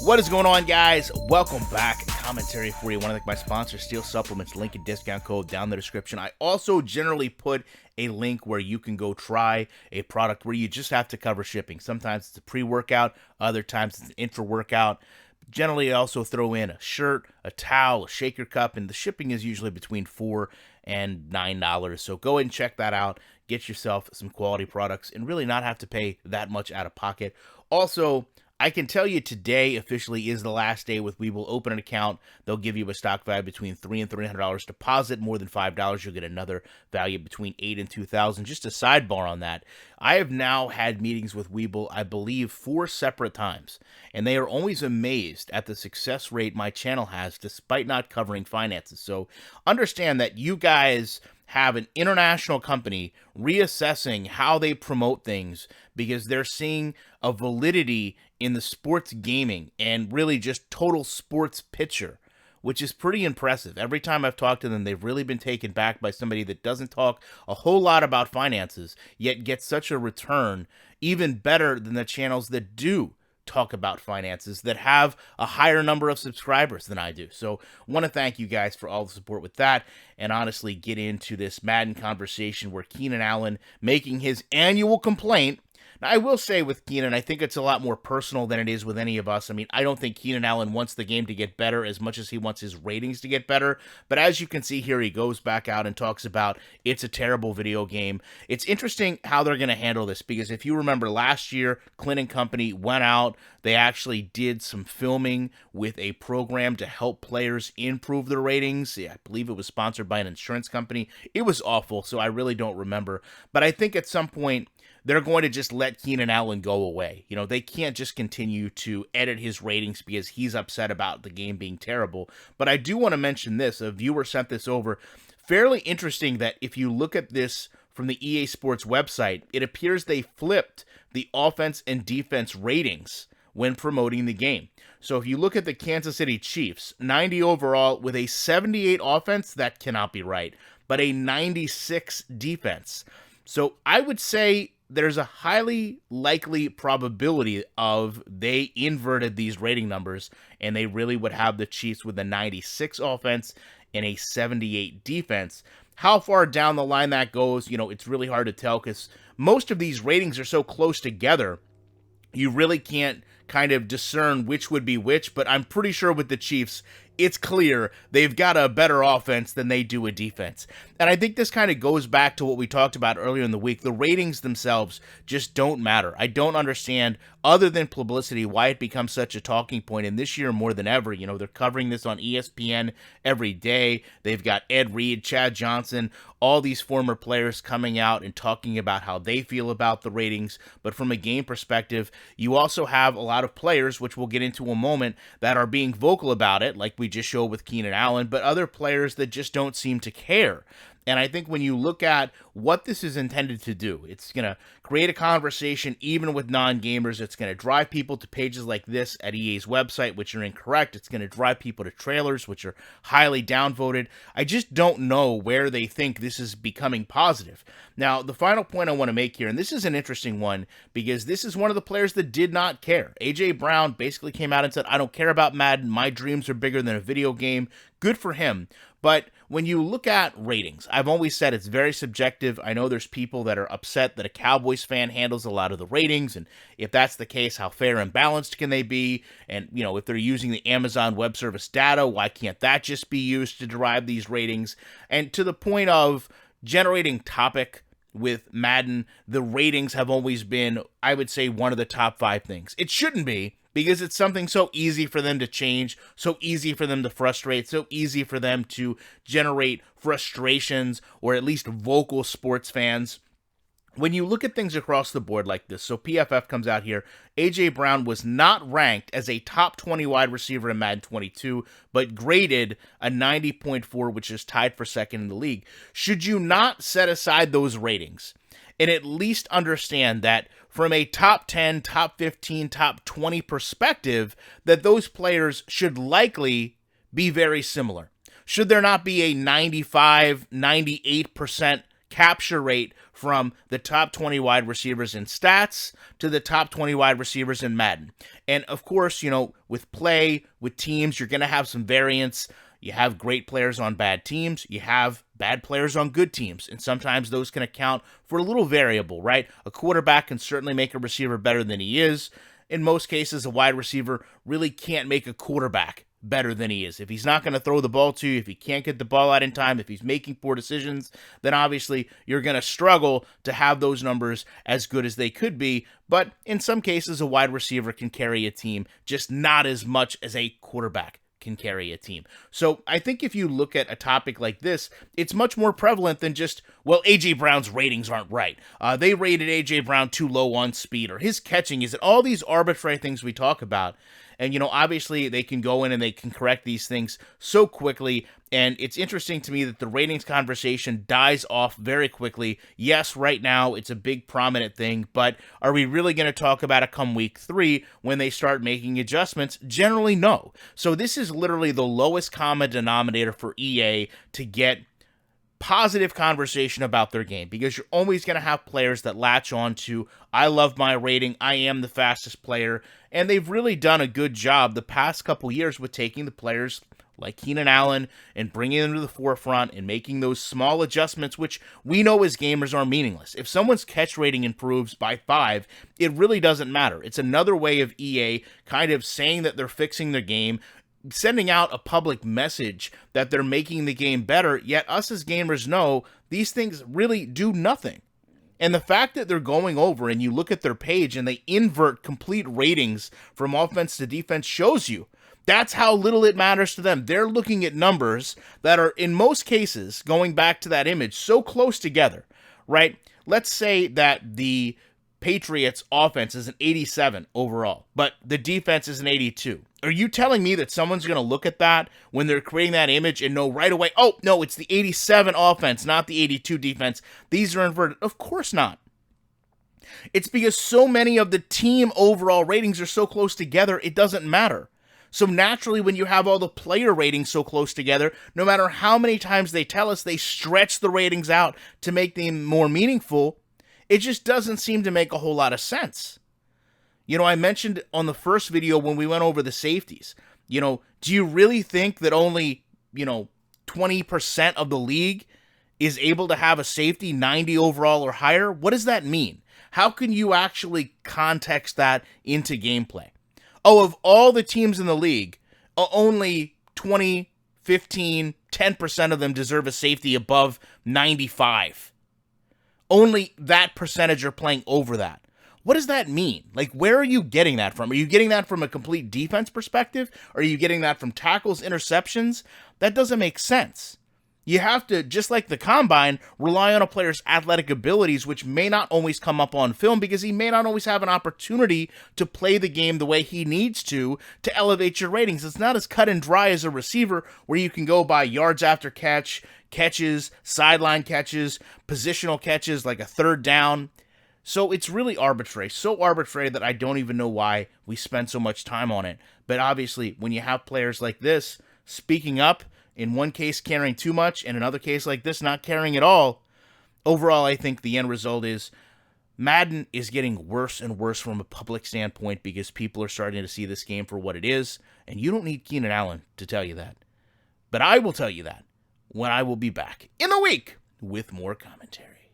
What is going on, guys? Welcome back. Commentary for you. Want to thank my sponsor, Steel Supplements. Link and discount code down in the description. I also generally put a link where you can go try a product where you just have to cover shipping. Sometimes it's a pre-workout, other times it's an intra-workout. Generally, I also throw in a shirt, a towel, a shaker cup, and the shipping is usually between $4 and $9. So go ahead and check that out. Get yourself some quality products and really not have to pay that much out of pocket. Also, I can tell you today officially is the last day with Webull. Open an account. They'll give you a stock value between $300 and $300. Deposit more than $5, you'll get another value between $8 and $2,000. Just a sidebar on that. I have now had meetings with Webull, I believe, 4 separate times, and they are always amazed at the success rate my channel has despite not covering finances. So understand that you guys have an international company reassessing how they promote things because they're seeing a validity in the sports gaming and really just total sports picture, which is pretty impressive. Every time I've talked to them, they've really been taken back by somebody that doesn't talk a whole lot about finances, yet gets such a return, even better than the channels that do talk about finances, that have a higher number of subscribers than I do. So want to thank you guys for all the support with that, and honestly get into this Madden conversation where Keenan Allen making his annual complaint. Now, I will say with Keenan, I think it's a lot more personal than it is with any of us. I mean, I don't think Keenan Allen wants the game to get better as much as he wants his ratings to get better. But as you can see here, he goes back out and talks about it's a terrible video game. It's interesting how they're going to handle this, because if you remember last year, Clint and company went out. They actually did some filming with a program to help players improve their ratings. Yeah, I believe it was sponsored by an insurance company. It was awful, so I really don't remember. But I think at some point, they're going to just let Keenan Allen go away. You know, they can't just continue to edit his ratings because he's upset about the game being terrible. But I do want to mention this. A viewer sent this over. Fairly interesting that if you look at this from the EA Sports website, it appears they flipped the offense and defense ratings when promoting the game. So if you look at the Kansas City Chiefs, 90 overall with a 78 offense, that cannot be right, but a 96 defense. So I would say there's a highly likely probability of they inverted these rating numbers and they really would have the Chiefs with a 96 offense and a 78 defense. How far down the line that goes, you know, it's really hard to tell because most of these ratings are so close together, you really can't kind of discern which would be which, but I'm pretty sure with the Chiefs, it's clear they've got a better offense than they do a defense. And I think this kind of goes back to what we talked about earlier in the week. The ratings themselves just don't matter. I don't understand, other than publicity, why it becomes such a talking point. And this year more than ever, you know, they're covering this on ESPN every day. They've got Ed Reed, Chad Johnson, all these former players coming out and talking about how they feel about the ratings. But from a game perspective, you also have a lot of players, which we'll get into in a moment, that are being vocal about it, like we just showed with Keenan Allen, but other players that just don't seem to care. And I think when you look at what this is intended to do, it's going to create a conversation even with non-gamers. It's going to drive people to pages like this at EA's website, which are incorrect. It's going to drive people to trailers, which are highly downvoted. I just don't know where they think this is becoming positive. Now, the final point I want to make here, and this is an interesting one, because this is one of the players that did not care. A.J. Brown basically came out and said, I don't care about Madden. My dreams are bigger than a video game. Good for him. But when you look at ratings, I've always said it's very subjective. I know there's people that are upset that a Cowboys fan handles a lot of the ratings, and if that's the case, how fair and balanced can they be? And, you know, if they're using the Amazon Web Service data, why can't that just be used to derive these ratings? And to the point of generating topic with Madden, the ratings have always been, I would say, one of the top 5 things. It shouldn't be, because it's something so easy for them to change, so easy for them to frustrate, so easy for them to generate frustrations, or at least vocal sports fans. When you look at things across the board like this, so PFF comes out here, A.J. Brown was not ranked as a top 20 wide receiver in Madden 22, but graded a 90.4, which is tied for second in the league. Should you not set aside those ratings and at least understand that from a top 10, top 15, top 20 perspective, that those players should likely be very similar? Should there not be a 95, 98% capture rate from the top 20 wide receivers in stats to the top 20 wide receivers in Madden. And of course, with play, with teams, you're going to have some variance. You have great players on bad teams. You have bad players on good teams. And sometimes those can account for a little variable, right? A quarterback can certainly make a receiver better than he is. In most cases, a wide receiver really can't make a quarterback better than he is. If he's not going to throw the ball to you, if he can't get the ball out in time, if he's making poor decisions, then obviously you're going to struggle to have those numbers as good as they could be. But in some cases, a wide receiver can carry a team, just not as much as a quarterback can carry a team. So I think if you look at a topic like this, it's much more prevalent than just, well, A.J. Brown's ratings aren't right. They rated A.J. Brown too low on speed, or his catching isn't. All these arbitrary things we talk about. And, obviously they can go in and they can correct these things so quickly. And it's interesting to me that the ratings conversation dies off very quickly. Yes, right now it's a big prominent thing, but are we really going to talk about it come week 3 when they start making adjustments? Generally, no. So this is literally the lowest common denominator for EA to get positive conversation about their game, because you're always going to have players that latch on to, I love my rating, I am the fastest player, and they've really done a good job the past couple years with taking the players like Keenan Allen and bringing them to the forefront and making those small adjustments, which we know as gamers are meaningless. If someone's catch rating improves by 5, it really doesn't matter. It's another way of EA kind of saying that they're fixing their game, sending out a public message that they're making the game better, yet us as gamers know these things really do nothing. And the fact that they're going over and you look at their page and they invert complete ratings from offense to defense shows you that's how little it matters to them. They're looking at numbers that are, in most cases, going back to that image, so close together, right? Let's say that the Patriots offense is an 87 overall, but the defense is an 82. Are you telling me that someone's going to look at that when they're creating that image and know right away, oh, no, it's the 87 offense, not the 82 defense. These are inverted. Of course not. It's because so many of the team overall ratings are so close together, it doesn't matter. So naturally, when you have all the player ratings so close together, no matter how many times they tell us they stretch the ratings out to make them more meaningful, it just doesn't seem to make a whole lot of sense. I mentioned on the first video when we went over the safeties, do you really think that only, 20% of the league is able to have a safety 90 overall or higher? What does that mean? How can you actually context that into gameplay? Oh, of all the teams in the league, only 20, 15, 10% of them deserve a safety above 95. Only that percentage are playing over that. What does that mean? Like, where are you getting that from? Are you getting that from a complete defense perspective? Are you getting that from tackles, interceptions? That doesn't make sense. You have to, just like the combine, rely on a player's athletic abilities, which may not always come up on film because he may not always have an opportunity to play the game the way he needs to elevate your ratings. It's not as cut and dry as a receiver where you can go by yards after catch, catches, sideline catches, positional catches like a third down. So it's really arbitrary, so arbitrary that I don't even know why we spend so much time on it. But obviously, when you have players like this speaking up, in one case caring too much, and another case like this not caring at all, overall I think the end result is Madden is getting worse and worse from a public standpoint because people are starting to see this game for what it is, and you don't need Keenan Allen to tell you that. But I will tell you that when I will be back in a week with more commentary.